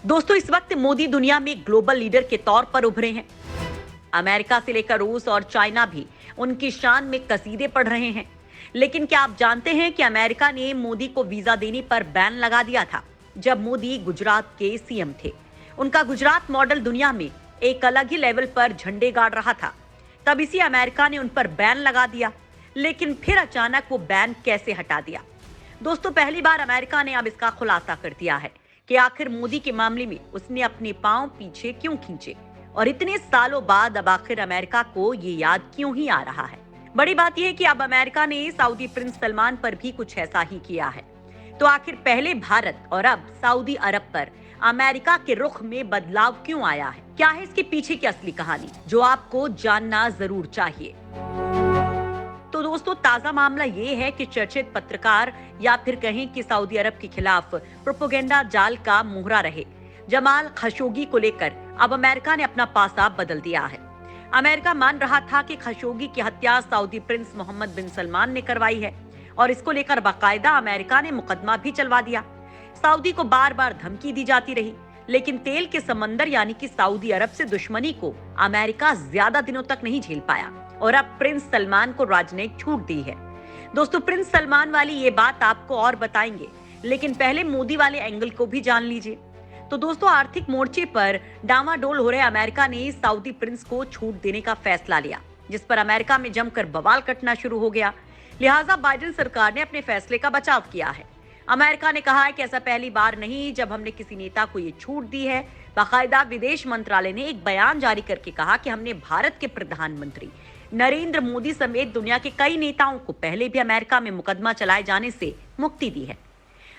दोस्तों, इस वक्त मोदी दुनिया में ग्लोबल लीडर के तौर पर उभरे हैं। अमेरिका से लेकर रूस और चाइना भी उनकी शान में कसीदे पढ़ रहे हैं। लेकिन क्या आप जानते हैं कि अमेरिका ने मोदी को वीजा देने पर बैन लगा दिया था जब मोदी गुजरात के सीएम थे। उनका गुजरात मॉडल दुनिया में एक अलग ही लेवल पर झंडे गाड़ रहा था। तब इसी अमेरिका ने उन पर बैन लगा दिया, लेकिन फिर अचानक वो बैन कैसे हटा दिया। दोस्तों, पहली बार अमेरिका ने अब इसका खुलासा कर दिया है कि आखिर मोदी के मामले में उसने अपने पांव पीछे क्यों खींचे और इतने सालों बाद अब आखिर अमेरिका को ये याद क्यों ही आ रहा है। बड़ी बात यह है कि अब अमेरिका ने सऊदी प्रिंस सलमान पर भी कुछ ऐसा ही किया है। तो आखिर पहले भारत और अब सऊदी अरब पर अमेरिका के रुख में बदलाव क्यों आया है? क्या है इसके पीछे की असली कहानी, जो आपको जानना जरूर चाहिए। तो दोस्तों, ताजा मामला ये है कि चर्चित पत्रकार या फिर कहें कि सऊदी अरब के खिलाफ प्रोपेगेंडा जाल का मोहरा रहे जमाल खशोगी को लेकर अब अमेरिका ने अपना पासा बदल दिया है। अमेरिका मान रहा था कि खशोगी की हत्या सऊदी प्रिंस मोहम्मद बिन सलमान ने करवाई है और इसको लेकर बाकायदा अमेरिका ने मुकदमा भी चलवा दिया। सऊदी को बार बार धमकी दी जाती रही, लेकिन तेल के समंदर यानी कि सऊदी अरब से दुश्मनी को अमेरिका ज्यादा दिनों तक नहीं झेल पाया और अब प्रिंस सलमान को राजनयिक छूट दी है। दोस्तों, प्रिंस सलमान वाली ये बात आपको और बताएंगे, लेकिन पहले मोदी वाले एंगल को भी जान लीजिए। तो दोस्तों, आर्थिक मोर्चे पर डामाडोल हो रहे अमेरिका ने सऊदी प्रिंस को छूट देने का फैसला लिया, जिस पर अमेरिका में जमकर बवाल कटना शुरू हो गया। लिहाजा बाइडेन सरकार ने अपने फैसले का बचाव किया है। अमेरिका ने कहा है कि ऐसा पहली बार नहीं जब हमने किसी नेता को ये छूट दी है। बाकायदा विदेश मंत्रालय ने एक बयान जारी करके कहा कि हमने भारत के प्रधानमंत्री नरेंद्र मोदी समेत दुनिया के कई नेताओं को पहले भी अमेरिका में मुकदमा चलाए जाने से मुक्ति दी है।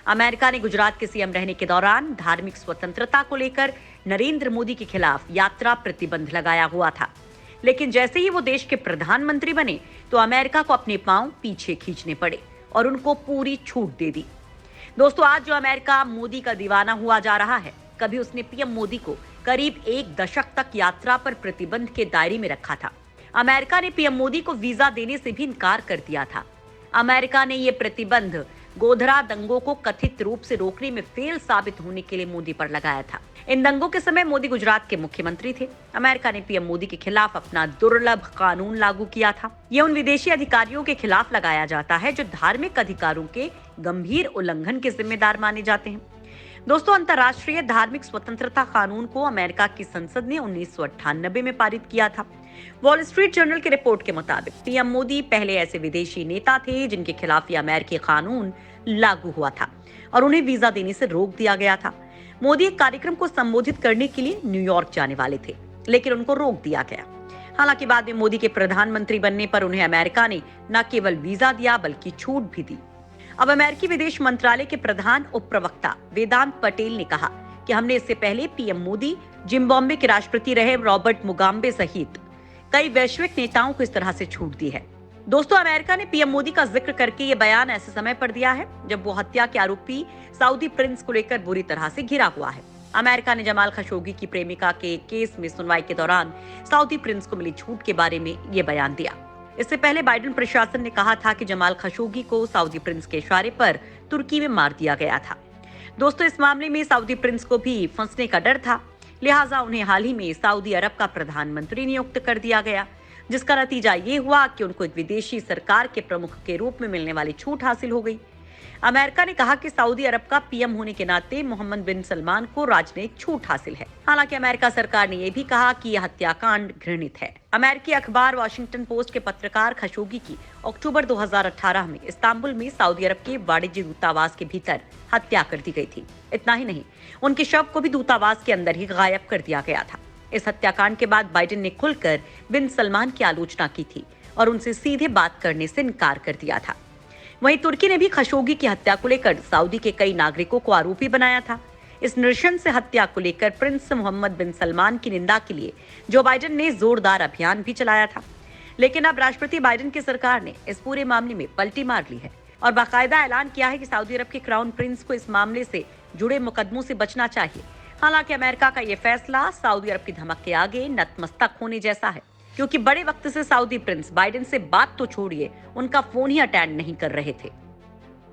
अमेरिका ने गुजरात के सीएम रहने के दौरान धार्मिक स्वतंत्रता को लेकर नरेंद्र मोदी के खिलाफ यात्रा प्रतिबंध लगाया हुआ था, लेकिन जैसे ही वो देश के प्रधानमंत्री बने तो अमेरिका को अपने पांव पीछे खींचने पड़े और उनको पूरी छूट दे दी। दोस्तों, आज जो अमेरिका मोदी का दीवाना हुआ जा रहा है, कभी उसने पीएम मोदी को करीब एक दशक तक यात्रा पर प्रतिबंध के दायरे में रखा था। अमेरिका ने पीएम मोदी को वीजा देने से भी इनकार कर दिया था। अमेरिका ने ये प्रतिबंध गोधरा दंगों को कथित रूप से रोकने में फेल साबित होने के लिए मोदी पर लगाया था। इन दंगों के समय मोदी गुजरात के मुख्यमंत्री थे। अमेरिका ने पीएम मोदी के खिलाफ अपना दुर्लभ कानून लागू किया था। यह उन विदेशी अधिकारियों के खिलाफ लगाया जाता है जो धार्मिक अधिकारों के गंभीर उल्लंघन के जिम्मेदार माने जाते हैं। दोस्तों, अंतर्राष्ट्रीय धार्मिक स्वतंत्रता कानून को अमेरिका की संसद ने 1998 में पारित किया था। वॉल स्ट्रीट जर्नल की रिपोर्ट के मुताबिक पीएम मोदी पहले ऐसे विदेशी नेता थे जिनके खिलाफ ये अमेरिकी कानून लागू हुआ था और उन्हें वीजा देने से रोक दिया गया था। मोदी एक कार्यक्रम को संबोधित करने के लिए न्यूयॉर्क जाने वाले थे, लेकिन उनको रोक दिया गया। हालांकि बाद में मोदी के प्रधानमंत्री बनने पर उन्हें अमेरिका ने न केवल वीजा दिया बल्कि छूट भी दी। अब अमेरिकी विदेश मंत्रालय के प्रधान उप प्रवक्ता वेदांत पटेल ने कहा कि हमने इससे पहले पीएम मोदी, जिम्बाब्वे के राष्ट्रपति रहे रॉबर्ट मुगाबे सहित कई वैश्विक नेताओं को इस तरह से छूट दी है। दोस्तों, अमेरिका ने पीएम मोदी का जिक्र करके ये बयान ऐसे समय पर दिया है जब वो हत्या के आरोपी सऊदी प्रिंस को लेकर बुरी तरह से घिरा हुआ है। अमेरिका ने जमाल खशोगी की प्रेमिका के केस में सुनवाई के दौरान सऊदी प्रिंस को मिली छूट के बारे में ये बयान दिया। इससे पहले बाइडेन प्रशासन ने कहा था कि जमाल खशोगी को सऊदी प्रिंस के इशारे पर तुर्की में मार दिया गया था। दोस्तों, इस मामले में सऊदी प्रिंस को भी फंसने का डर था, लिहाजा उन्हें हाल ही में सऊदी अरब का प्रधानमंत्री नियुक्त कर दिया गया, जिसका नतीजा ये हुआ कि उनको एक विदेशी सरकार के प्रमुख के रूप में मिलने वाली छूट हासिल हो गई। अमेरिका ने कहा कि सऊदी अरब का पीएम होने के नाते मोहम्मद बिन सलमान को राजनयिक छूट हासिल है। हालांकि अमेरिका सरकार ने यह भी कहा कि यह हत्याकांड घृणित है। अमेरिकी अखबार वॉशिंगटन पोस्ट के पत्रकार खशोगी की अक्टूबर 2018 में इस्तांबुल में सऊदी अरब के वाणिज्य दूतावास के भीतर हत्या कर दी गई थी। इतना ही नहीं, उनके शव को भी दूतावास के अंदर ही गायब कर दिया गया था। इस हत्याकांड के बाद बाइडेन ने खुलकर बिन सलमान की आलोचना की थी और उनसे सीधे बात करने से इनकार कर दिया था। वहीं तुर्की ने भी खशोगी की हत्या को लेकर सऊदी के कई नागरिकों को आरोपी बनाया था। इस नृशंस हत्या को लेकर प्रिंस मोहम्मद बिन सलमान की निंदा के लिए जो बाइडेन ने जोरदार अभियान भी चलाया था, लेकिन अब राष्ट्रपति बाइडेन की सरकार ने इस पूरे मामले में पलटी मार ली है और बाकायदा ऐलान किया है कि सऊदी अरब के क्राउन प्रिंस को इस मामले से जुड़े मुकदमों से बचना चाहिए। हालांकि अमेरिका का ये फैसला सऊदी अरब की धमक के आगे नतमस्तक होने जैसा है, क्योंकि बड़े वक्त से सऊदी प्रिंस बाइडेन से बात तो छोड़िए, उनका फोन ही अटेंड नहीं कर रहे थे।